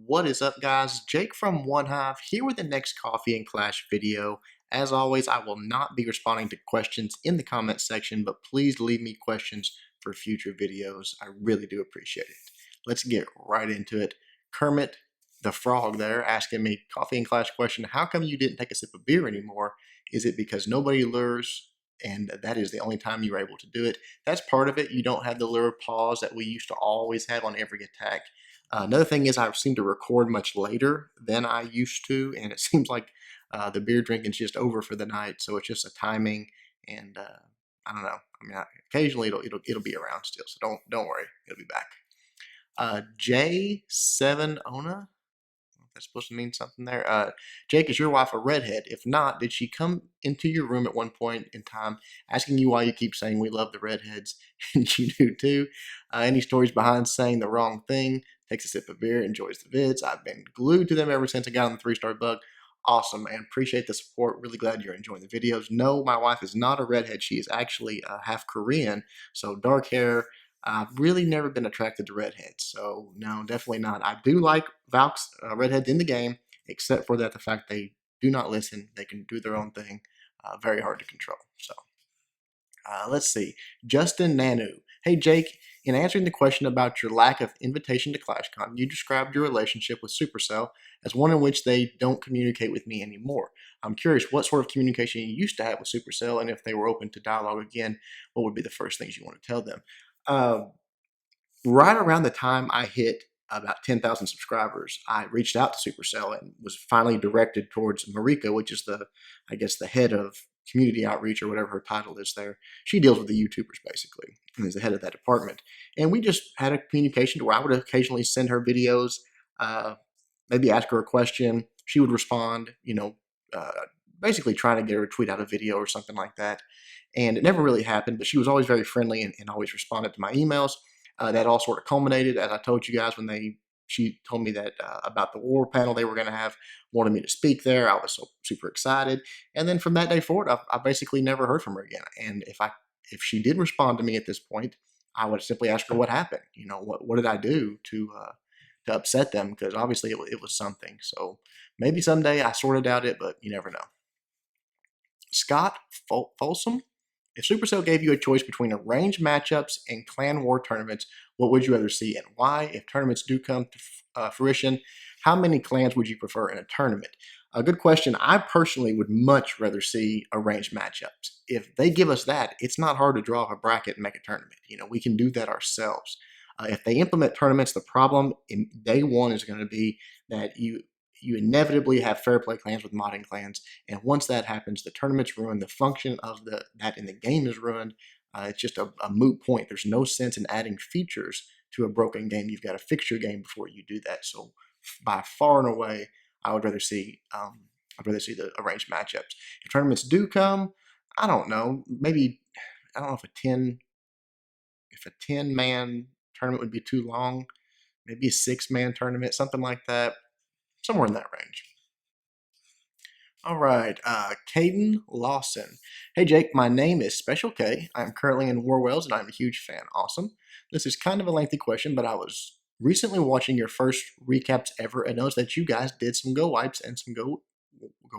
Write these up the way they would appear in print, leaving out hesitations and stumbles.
What is up, guys? Jake from One Hive here with the next Coffee and Clash video. As always, I will not be responding to questions in the comment section, but please leave me questions for future videos. I really do appreciate it. Let's get right into it. Kermit the Frog there asking me, Coffee and Clash question, how come you didn't take a sip of beer anymore? Is it because nobody lures and that is the only time you were able to do it? That's part of it. You don't have the lure pause that we used to always have on every attack. Another thing is I seem to record much later than I used to, and it seems like the beer drinking is just over for the night. So it's just a timing, and I don't know. I mean, occasionally it'll be around still. So don't worry, it'll be back. J7 Ona. That's supposed to mean something there. Jake, is your wife a redhead? If not, did she come into your room at one point in time asking you why you keep saying we love the redheads and you do too? Any stories behind saying the wrong thing? Takes a sip of beer, enjoys the vids. I've been glued to them ever since I got on the 3-star bug. Awesome, man. Appreciate the support. Really glad you're enjoying the videos. No, my wife is not a redhead. She is actually half Korean, so dark hair. I've really never been attracted to redheads, so no, definitely not. I do like Valk's redheads in the game, except for that the fact they do not listen. They can do their own thing. Very hard to control. So let's see. Justin Nanu. Hey, Jake, in answering the question about your lack of invitation to ClashCon, you described your relationship with Supercell as one in which they don't communicate with me anymore. I'm curious what sort of communication you used to have with Supercell, and if they were open to dialogue again, what would be the first things you want to tell them? Right around the time I hit about 10,000 subscribers, I reached out to Supercell and was finally directed towards Marika, which is I guess, the head of community outreach or whatever her title is there. She deals with the YouTubers basically and is the head of that department. And we just had a communication to where I would occasionally send her videos, maybe ask her a question. She would respond, basically trying to get her to tweet out a video or something like that. And it never really happened, but she was always very friendly and always responded to my emails. That all sort of culminated, as I told you guys, when she told me that about the war panel they were going to have, wanted me to speak there. I was so super excited. And then from that day forward, I basically never heard from her again. And if she did respond to me at this point, I would simply ask her what happened. What did I do to upset them? Because obviously it was something. So maybe someday I sorted out it, but you never know. Scott Folsom. If Supercell gave you a choice between arranged matchups and clan war tournaments, what would you rather see and why? If tournaments do come to fruition, how many clans would you prefer in a tournament? A good question. I personally would much rather see arranged matchups. If they give us that, it's not hard to draw up a bracket and make a tournament. We can do that ourselves. If they implement tournaments, the problem in day one is going to be that you inevitably have fair play clans with modding clans, and once that happens, the tournament's ruined. The function of that in the game is ruined. It's just a moot point. There's no sense in adding features to a broken game. You've got to fix your game before you do that. So, by far and away, I would rather see the arranged matchups. If tournaments do come, I don't know. Maybe I don't know if a 10-man tournament would be too long. Maybe a 6-man tournament, something like that. Somewhere in that range. All right, Caden Lawson. Hey, Jake, my name is Special K. I'm currently in Warwells, and I'm a huge fan. Awesome. This is kind of a lengthy question, but I was recently watching your first recaps ever and noticed that you guys did some Go wipes and some Go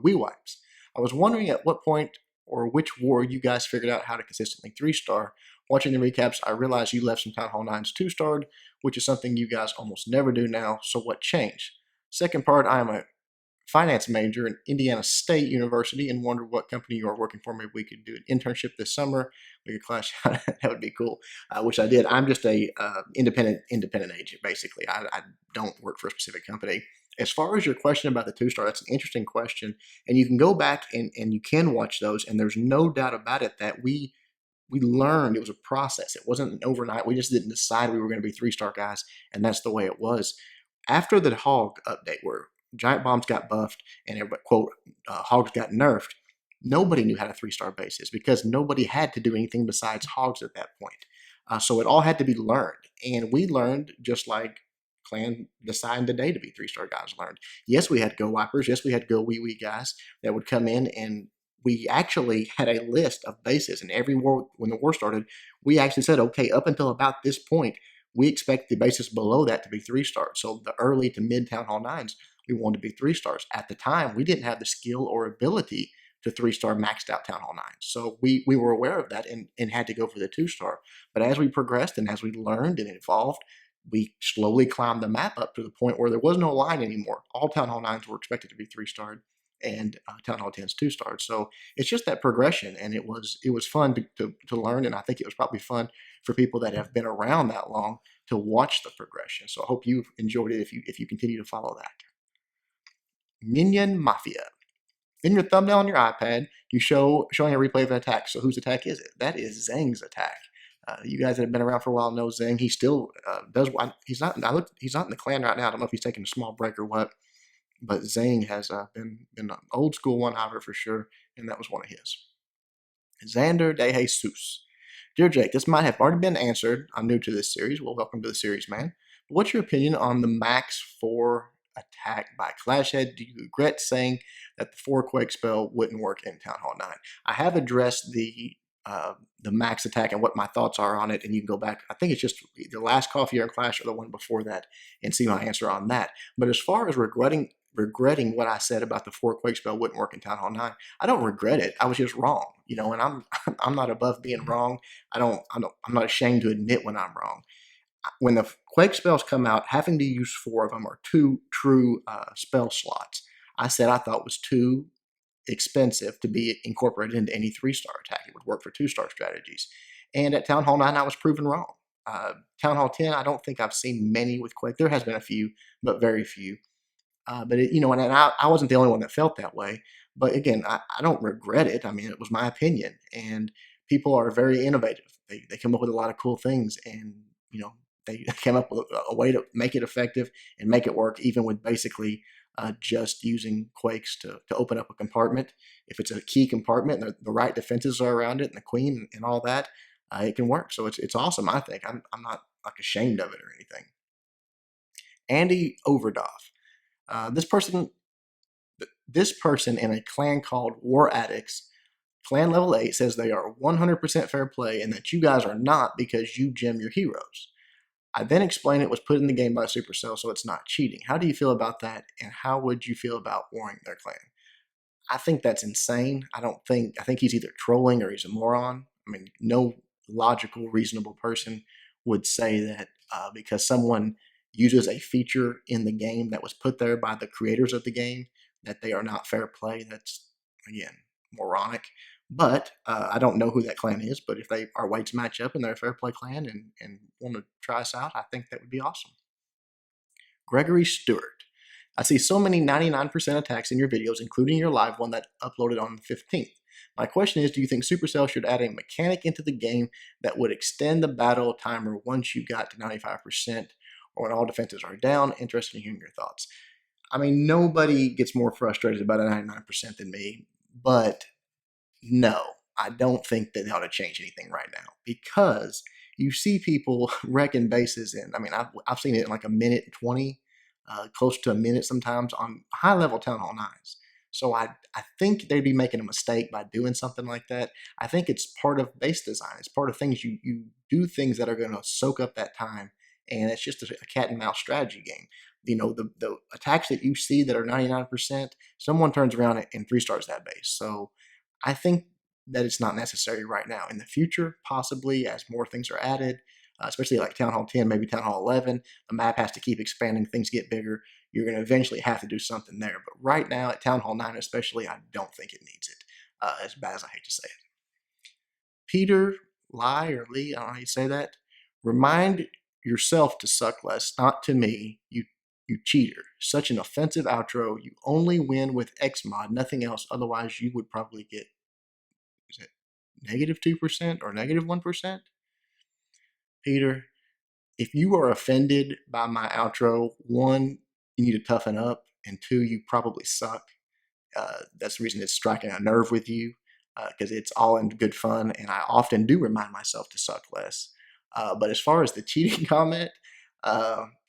Wii wipes. I was wondering at what point or which war you guys figured out how to consistently 3-star. Watching the recaps, I realized you left some Town Hall 9s 2-starred, which is something you guys almost never do now, so what changed? Second part, I am a finance major at Indiana State University and wonder what company you are working for. Maybe we could do an internship this summer. We could clash out. That would be cool, which I did. I'm just a independent agent, basically. I don't work for a specific company. As far as your question about the 2-star, that's an interesting question. And you can go back and you can watch those, and there's no doubt about it that we learned. It was a process. It wasn't an overnight. We just didn't decide we were going to be 3-star guys, and that's the way it was. After the Hog update, where Giant Bombs got buffed and everybody, quote, Hogs got nerfed, nobody knew how to 3-star bases because nobody had to do anything besides Hogs at that point. So it all had to be learned. And we learned just like Clan deciding today to be 3-star guys learned. Yes, we had Go Wipers. Yes, we had Go Wee Wee guys that would come in, and we actually had a list of bases. And every war, when the war started, we actually said, okay, up until about this point, we expect the bases below that to be 3-stars. So the early to mid Town Hall 9s, we wanted to be 3-stars. At the time, we didn't have the skill or ability to 3-star maxed out Town Hall 9s. So we were aware of that and had to go for the 2-star. But as we progressed and as we learned and evolved, we slowly climbed the map up to the point where there was no line anymore. All Town Hall 9s were expected to be 3-starred, and Town Hall 10s 2-starred. So it's just that progression, and it was fun to learn, and I think it was probably fun for people that have been around that long to watch the progression. So I hope you've enjoyed it if you continue to follow that. Minion Mafia. In your thumbnail on your iPad, you showing a replay of an attack. So whose attack is it? That is Zhang's attack. You guys that have been around for a while know Zhang. He still does. He's not. He's not in the clan right now. I don't know if he's taking a small break or what. But Zhang has been an old school one-hiver for sure, and that was one of his. Xander De Jesus. Dear Jake, this might have already been answered. I'm new to this series. Well, welcome to the series, man. What's your opinion on the max 4 attack by Clashhead? Do you regret saying that the 4 Quake spell wouldn't work in Town Hall 9? I have addressed the max attack and what my thoughts are on it, and you can go back. I think it's just the last Coffee Air Clash or the one before that and see my answer on that. But as far as regretting what I said about the 4 Quake spell wouldn't work in Town Hall 9, I don't regret it. I was just wrong, and I'm not above being wrong. I'm not ashamed to admit when I'm wrong. When the Quake spells come out, having to use 4 of them or 2 true spell slots, I said I thought was too expensive to be incorporated into any 3-star attack. It would work for 2-star strategies. And at Town Hall 9, I was proven wrong. Town Hall 10, I don't think I've seen many with Quake. There has been a few, but very few. But I wasn't the only one that felt that way. But again, I don't regret it. I mean, it was my opinion, and people are very innovative. They come up with a lot of cool things, and they came up with a way to make it effective and make it work, even with basically just using Quakes to open up a compartment. If it's a key compartment and the right defenses are around it and the queen and all that, it can work. So it's awesome. I think I'm not like ashamed of it or anything. Andy Overdoff. This person in a clan called War Addicts, clan level 8, says they are 100% fair play and that you guys are not because you gem your heroes. I then explain it was put in the game by Supercell, so it's not cheating. How do you feel about that, and how would you feel about warring their clan? I think that's insane. I think he's either trolling or he's a moron. I mean, no logical, reasonable person would say that because someone uses a feature in the game that was put there by the creators of the game, that they are not fair play. That's, again, moronic. But I don't know who that clan is, but if our weights match up and they're a fair play clan and want to try us out, I think that would be awesome. Gregory Stewart. I see so many 99% attacks in your videos, including your live one that uploaded on the 15th. My question is, do you think Supercell should add a mechanic into the game that would extend the battle timer once you got to 95%, or when all defenses are down? Interested in hearing your thoughts. I mean, nobody gets more frustrated about a 99% than me, but no, I don't think that they ought to change anything right now, because you see people wrecking bases in, I mean, I've seen it in like a minute 20, close to a minute sometimes on high-level Town Hall 9s. So I think they'd be making a mistake by doing something like that. I think it's part of base design. It's part of things you do things that are going to soak up that time, and it's just a cat and mouse strategy game. The attacks that you see that are 99%, someone turns around and 3-stars that base. So I think that it's not necessary right now. In the future, possibly, as more things are added, especially like Town Hall 10, maybe Town Hall 11, the map has to keep expanding, things get bigger. You're going to eventually have to do something there. But right now, at Town Hall 9 especially, I don't think it needs it, as bad as I hate to say it. Peter Lee, or Lee, I don't know how you say that. Remind yourself to suck less, not to me, you cheater. Such an offensive outro. You only win with Xmod, nothing else. Otherwise, you would probably get, is it -2% or -1%? Peter, if you are offended by my outro, 1, you need to toughen up, and 2, you probably suck. That's the reason it's striking a nerve with you, because it's all in good fun, and I often do remind myself to suck less. But as far as the cheating comment,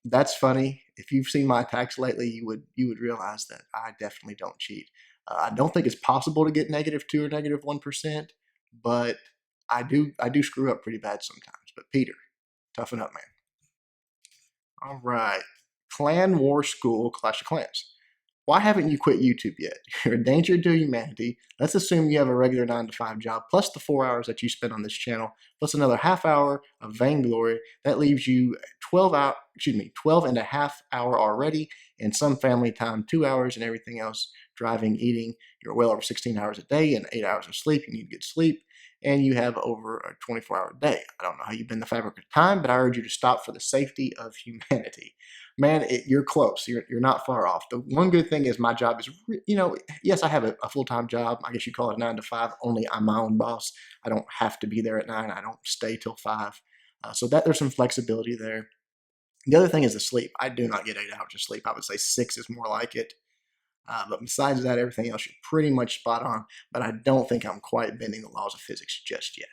that's funny. If you've seen my attacks lately, you would realize that I definitely don't cheat. I don't think it's possible to get -2 or -1%, but I do screw up pretty bad sometimes. But Peter, toughen up, man. All right. Clan War School Clash of Clans. Why haven't you quit YouTube yet? You're a danger to humanity. Let's assume you have a regular 9 to 5 job, plus the 4 hours that you spend on this channel, plus another half hour of vainglory. That leaves you 12 and a half hour already, and some family time, 2 hours, and everything else, driving, eating. You're well over 16 hours a day and 8 hours of sleep. You need to get sleep, and you have over a 24-hour day. I don't know how you bend the fabric of time, but I urge you to stop for the safety of humanity. Man, you're close. You're not far off. The one good thing is my job is, yes, I have a full-time job. I guess you call it 9 to 5. Only I'm my own boss. I don't have to be there at 9. I don't stay till 5. So that there's some flexibility there. The other thing is the sleep. I do not get 8 hours of sleep. I would say 6 is more like it. But besides that, everything else you're pretty much spot on. But I don't think I'm quite bending the laws of physics just yet.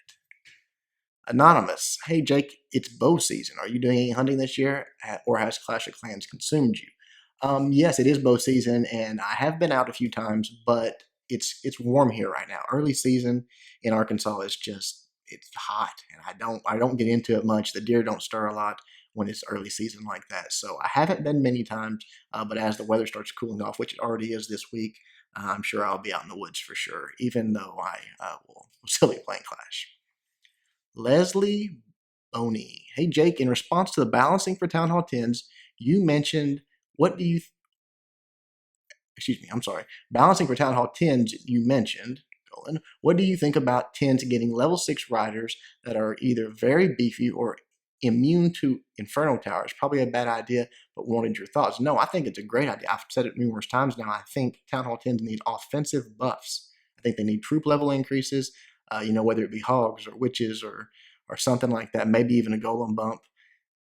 Anonymous. Hey, Jake, it's bow season. Are you doing any hunting this year, or has Clash of Clans consumed you? Yes, it is bow season, and I have been out a few times, but it's warm here right now. Early season in Arkansas is just it's hot, and I don't get into it much. The deer don't stir a lot when it's early season like that. So I haven't been many times, but as the weather starts cooling off, which it already is this week, I'm sure I'll be out in the woods for sure. Even though I will still be playing Clash. Leslie Boney. Hey, Jake, in response to the balancing for Town Hall 10s, you mentioned, what do you, excuse me, I'm sorry, balancing for Town Hall 10s, you mentioned, what do you think about 10s getting level 6 riders that are either very beefy or immune to inferno towers? Probably a bad idea, but wanted your thoughts. No, I think it's a great idea. I've said it numerous times now. I think Town Hall 10s need offensive buffs. I think they need troop level increases. Whether it be hogs or witches or something like that, maybe even a golem bump.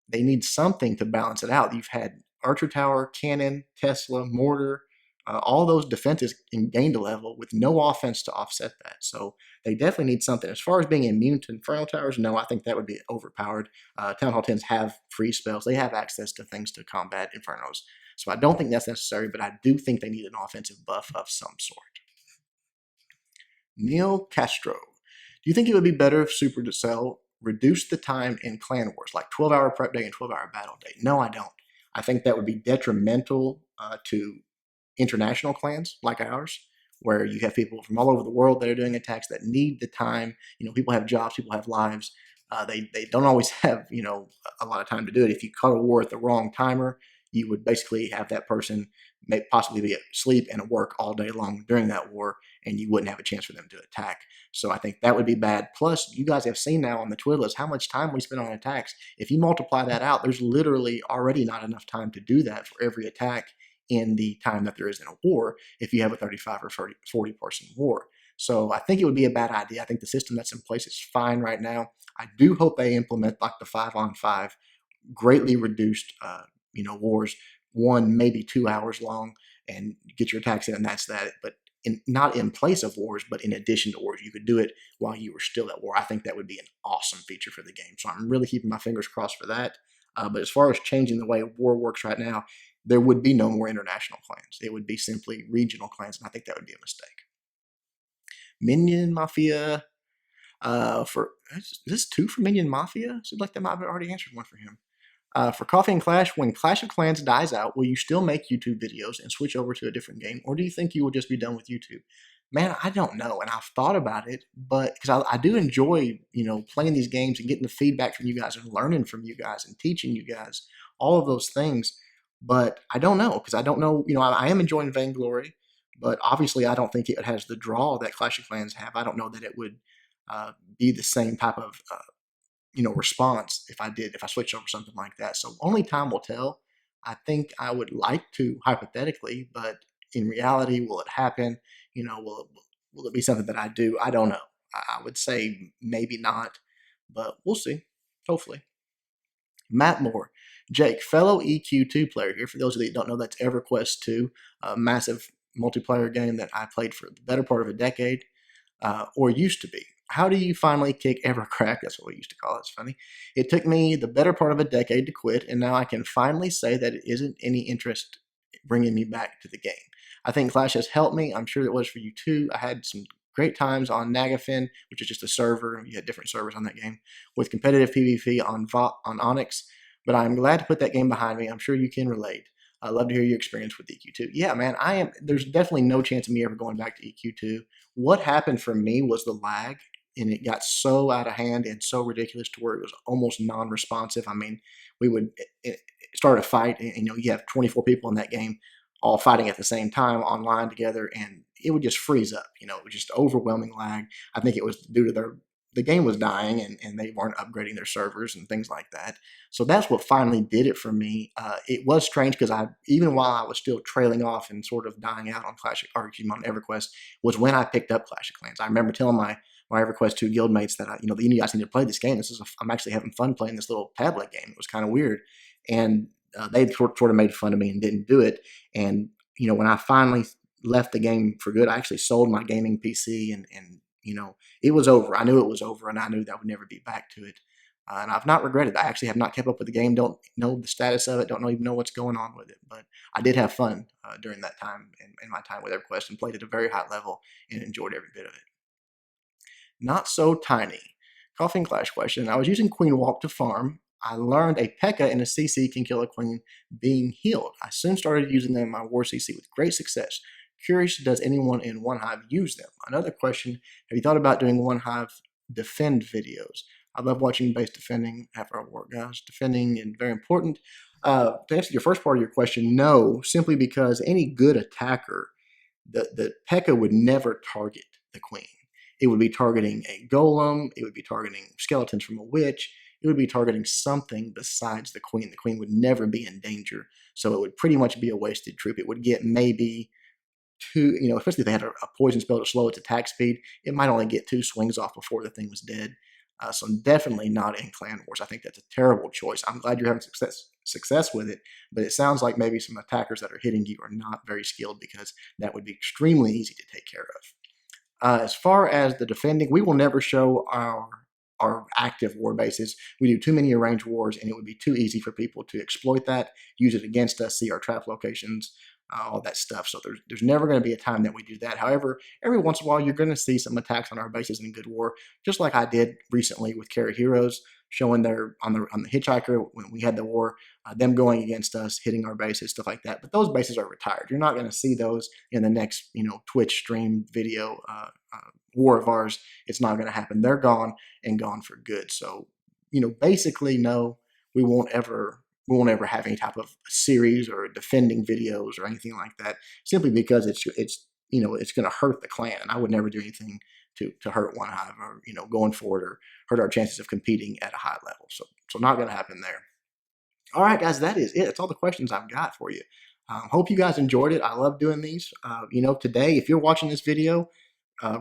They need something to balance it out. You've had archer tower, cannon, Tesla, mortar, all those defenses gained a level with no offense to offset that. So they definitely need something. As far as being immune to inferno towers, no, I think that would be overpowered. Town Hall 10s have free spells. They have access to things to combat infernos. So I don't think that's necessary, but I do think they need an offensive buff of some sort. Neil Castro. Do you think it would be better if Supercell reduced the time in clan wars, like 12-hour prep day and 12-hour battle day? No, I don't. I think that would be detrimental to international clans like ours, where you have people from all over the world that are doing attacks that need the time. People have jobs, people have lives. They don't always have a lot of time to do it. If you caught a war at the wrong timer, you would basically have that person may possibly be asleep and at work all day long during that war, and you wouldn't have a chance for them to attack. So I think that would be bad. Plus, you guys have seen now on the Twiddlers how much time we spend on attacks. If you multiply that out, there's literally already not enough time to do that for every attack in the time that there is in a war if you have a 35 or 40 person war. So I think it would be a bad idea. I think the system that's in place is fine right now. I do hope they implement like the 5-on-5 greatly reduced wars, 1 maybe 2 hours long, and get your attacks in, and that's that. But not in place of wars, but in addition to wars. You could do it while you were still at war. I think that would be an awesome feature for the game. So I'm really keeping my fingers crossed for that. But as far as changing the way war works right now, there would be no more international clans. It would be simply regional clans, and I think that would be a mistake. Minion Mafia. Is this 2 for Minion Mafia? Seems like they might have already answered one for him. For Coffee and Clash, when Clash of Clans dies out, will you still make YouTube videos and switch over to a different game, or do you think you will just be done with YouTube? Man, I don't know, and I've thought about it, but because I do enjoy, playing these games and getting the feedback from you guys and learning from you guys and teaching you guys, all of those things. But I don't know, because I don't know, I am enjoying Vainglory, but obviously I don't think it has the draw that Clash of Clans have. I don't know that it would be the same type of response if I switched over something like that. So only time will tell. I think I would like to hypothetically, but in reality, will it happen? Will it be something that I do? I don't know. I would say maybe not, but we'll see. Hopefully. Matt Moore. Jake, fellow EQ2 player here. For those of you that don't know, that's Everquest 2, a massive multiplayer game that I played for the better part of a decade, or used to be. How do you finally kick Evercrack? That's what we used to call it. It's funny. It took me the better part of a decade to quit, and now I can finally say that it isn't any interest bringing me back to the game. I think Clash has helped me. I'm sure it was for you too. I had some great times on Nagafin, which is just a server. You had different servers on that game with competitive PvP on Onyx. But I'm glad to put that game behind me. I'm sure you can relate. I love to hear your experience with EQ2. Yeah, man, I am. There's definitely no chance of me ever going back to EQ2. What happened for me was the lag, and it got so out of hand and so ridiculous to where it was almost non-responsive. I mean, we would start a fight, and you have 24 people in that game, all fighting at the same time online together, and it would just freeze up. It was just overwhelming lag. I think it was due to the game was dying, and they weren't upgrading their servers and things like that. So that's what finally did it for me. It was strange because even while I was still trailing off and sort of dying out on on EverQuest, was when I picked up Clash of Clans. I remember telling my EverQuest 2 guildmates that you guys need to play this game. I'm actually having fun playing this little tablet game. It was kind of weird, and they sort of made fun of me and didn't do it. And when I finally left the game for good, I actually sold my gaming PC, and it was over. I knew it was over, and I knew that I would never be back to it. And I've not regretted it. I actually have not kept up with the game, don't know the status of it, don't even know what's going on with it. But I did have fun during that time in my time with EverQuest, and played at a very high level and enjoyed every bit of it. Not so tiny. Coffee and Clash question. I was using Queen Walk to farm. I learned a P.E.K.K.A in a CC can kill a queen being healed. I soon started using them in my war CC with great success. Curious, does anyone in One Hive use them? Another question, have you thought about doing One Hive defend videos? I love watching base defending after our war, guys. Defending is very important. To answer your first part of your question, no, simply because any good attacker, the P.E.K.K.A would never target the queen. It would be targeting a golem. It would be targeting skeletons from a witch. It would be targeting something besides the queen. The queen would never be in danger. So it would pretty much be a wasted troop. It would get maybe two, especially if they had a poison spell to slow its attack speed, it might only get 2 swings off before the thing was dead. So definitely not in Clan Wars. I think that's a terrible choice. I'm glad you're having success with it, but it sounds like maybe some attackers that are hitting you are not very skilled, because that would be extremely easy to take care of. As far as the defending, we will never show our active war bases. We do too many arranged wars, and it would be too easy for people to exploit that, use it against us, see our trap locations, all that stuff. So there's never going to be a time that we do that. However, every once in a while, you're going to see some attacks on our bases in Good War, just like I did recently with Kara Heroes, showing their on the Hitchhiker when we had the war, them going against us, hitting our bases, stuff like that. But those bases are retired. You're not going to see those in the next Twitch stream video war of ours. It's not going to happen. They're gone, and gone for good. So basically, no, we won't ever have any type of series or defending videos or anything like that, simply because it's going to hurt the clan, and I would never do anything to hurt One Hive, or going forward, or hurt our chances of competing at a high level. So not going to happen there. All right, guys, that is it. That's all the questions I've got for you. Hope you guys enjoyed it. I love doing these. Today, if you're watching this video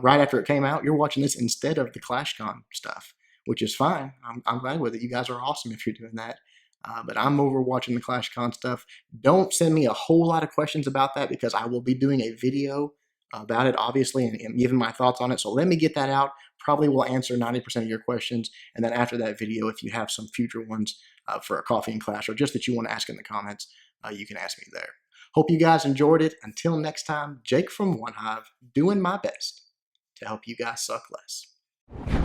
right after it came out, you're watching this instead of the ClashCon stuff, which is fine. I'm glad with it. You guys are awesome if you're doing that. But I'm over watching the ClashCon stuff. Don't send me a whole lot of questions about that, because I will be doing a video about it, obviously, and giving my thoughts on it. So let me get that out. Probably will answer 90% of your questions. And then after that video, if you have some future ones for a Coffee and Clash, or just that you want to ask in the comments, you can ask me there. Hope you guys enjoyed it. Until next time, Jake from One Hive, doing my best to help you guys suck less.